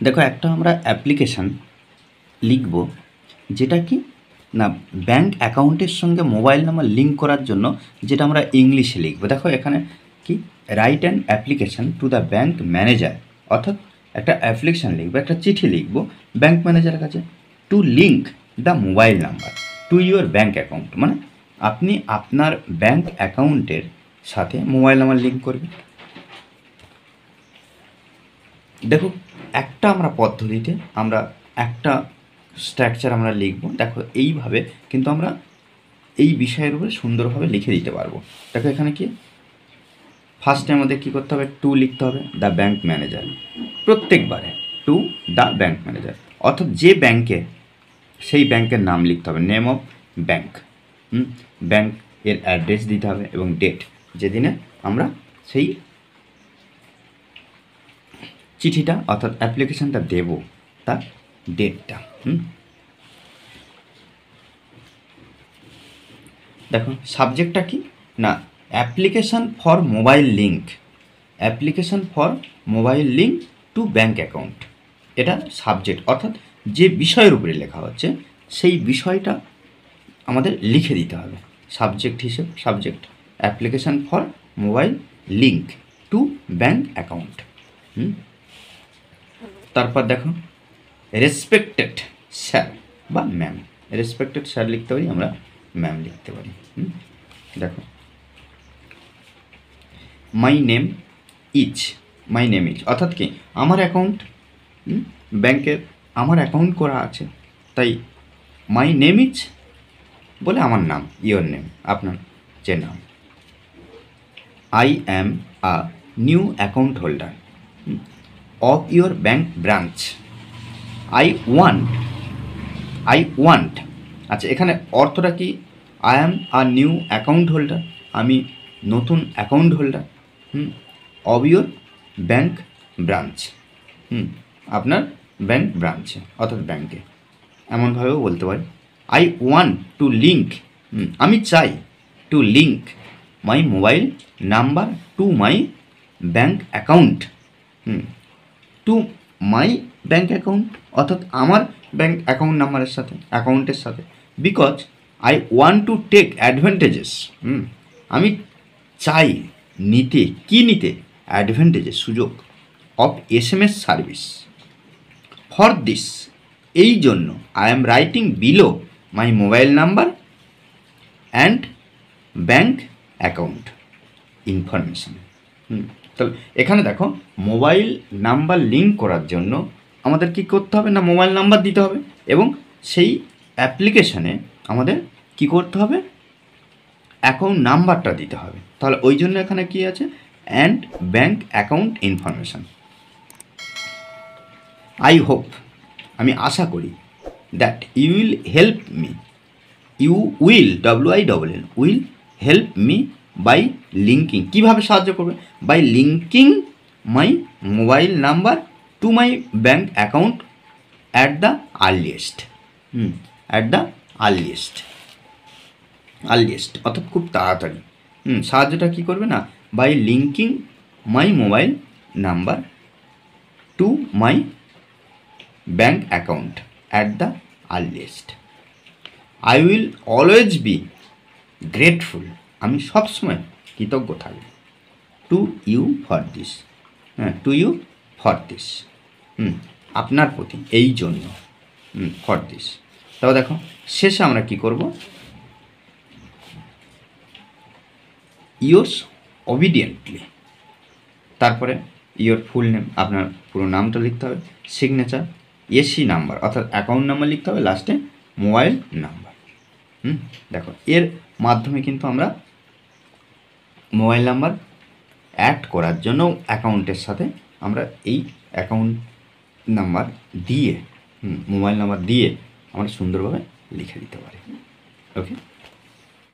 দেখো একটা আমরা অ্যাপ্লিকেশান লিখব যেটা কি না ব্যাঙ্ক অ্যাকাউন্টের সঙ্গে মোবাইল নাম্বার লিঙ্ক করার জন্য, যেটা আমরা ইংলিশে লিখব। দেখো এখানে কি write an application to the bank manager, অর্থাৎ একটা অ্যাপ্লিকেশান লিখবো, একটা চিঠি লিখবো ব্যাঙ্ক ম্যানেজারের কাছে, two link the mobile number to your bank account, মানে আপনি আপনার ব্যাঙ্ক অ্যাকাউন্টের সাথে মোবাইল নাম্বার লিঙ্ক করবেন। দেখো একটা আমরা পদ্ধতিতে আমরা একটা স্ট্রাকচার আমরা লিখব। দেখো এইভাবে কিন্তু আমরা এই বিষয়ের উপরে সুন্দরভাবে লিখে দিতে পারবো। দেখো এখানে কি ফার্স্টে আমাদের কী করতে হবে, টু লিখতে হবে দ্য ব্যাঙ্ক ম্যানেজার, প্রত্যেকবারে টু দ্য ব্যাঙ্ক ম্যানেজার, অর্থাৎ যে ব্যাঙ্কে সেই ব্যাঙ্কের নাম লিখতে হবে, নেম অফ ব্যাঙ্ক, ব্যাঙ্ক এর অ্যাড্রেস দিতে হবে এবং ডেট, যেদিনে আমরা সেই চিঠিটা অর্থাৎ অ্যাপ্লিকেশানটা দেব তার ডেটটা। দেখো সাবজেক্টটা কি না application for mobile link, application for mobile link to bank account, এটা সাবজেক্ট, অর্থাৎ যে বিষয়ের উপরে লেখা হচ্ছে সেই বিষয়টা আমাদের লিখে দিতে হবে সাবজেক্ট হিসেবে। Subject application for mobile link to bank account. তারপর দেখো রেসপেক্টেড স্যার বা ম্যাম, রেসপেক্টেড স্যার লিখতে পারি, আমরা ম্যাম লিখতে পারি। দেখো my name is, my name is অর্থাৎ কি আমার অ্যাকাউন্ট, ব্যাংকের আমার অ্যাকাউন্ট করা আছে, তাই মাই নেম ইজ বলে আমার নাম, ইয়োর নেম আপনার যে নাম। I am a new account holder of your bank branch. I want, আচ্ছা এখানে অর্থটা কি, I am a new account holder, আমি নতুন account holder of your bank branch, আপনার ব্যাঙ্ক ব্রাঞ্চে অর্থাৎ ব্যাঙ্কে, এমনভাবেও বলতে পারি। আই ওয়ান্ট টু লিঙ্ক, আমি চাই, to link my mobile number to my bank account, to my bank account অর্থাৎ আমার ব্যাঙ্ক অ্যাকাউন্ট নাম্বারের সাথে, অ্যাকাউন্টের সাথে, because I want to take advantages, আমি চাই নিতে, কি নিতে, অ্যাডভান্টেজেস সুযোগ, of SMS service, for this এই জন্য, I am writing below my mobile number and bank account information. তাহলে এখানে দেখো মোবাইল নাম্বার লিঙ্ক করার জন্য আমাদের কি করতে হবে না মোবাইল নাম্বার দিতে হবে, এবং সেই অ্যাপ্লিকেশানে আমাদের কি করতে হবে অ্যাকাউন্ট নাম্বারটা দিতে হবে। তাহলে ওই জন্য এখানে কি আছে, and bank account information. I hope আমি আশা করি, that you will help me, you will WILL will help me by linking, কীভাবে সাহায্য করবে, by linking my mobile number to my bank account at the earliest, at the earliest অর্থাৎ খুব তাড়াতাড়ি। সাহায্যটা কী করবে না, by linking my mobile number to my bank account at the earliest. I will always be grateful, আমি সবসময় কৃতজ্ঞ থাকব, to you for this, to you for this, আপনার প্রতি এই জন্য, ফর দিস। তাও দেখো শেষে আমরা কি করব, ইয়োর্স অবিডিয়েন্টলি, তারপরে ইয়োর ফুল নেম, আপনার পুরো নামটা লিখতে হবে, সিগনেচার, SC নাম্বার অর্থাৎ অ্যাকাউন্ট নাম্বার লিখতে হবে, লাস্টে মোবাইল নাম্বার। দেখো এর মাধ্যমে কিন্তু আমরা মোবাইল নাম্বার অ্যাড করার জন্য অ্যাকাউন্টের সাথে আমরা এই অ্যাকাউন্ট নাম্বার দিয়ে, মোবাইল নাম্বার দিয়ে আমরা সুন্দরভাবে লিখে দিতে পারি। ওকে।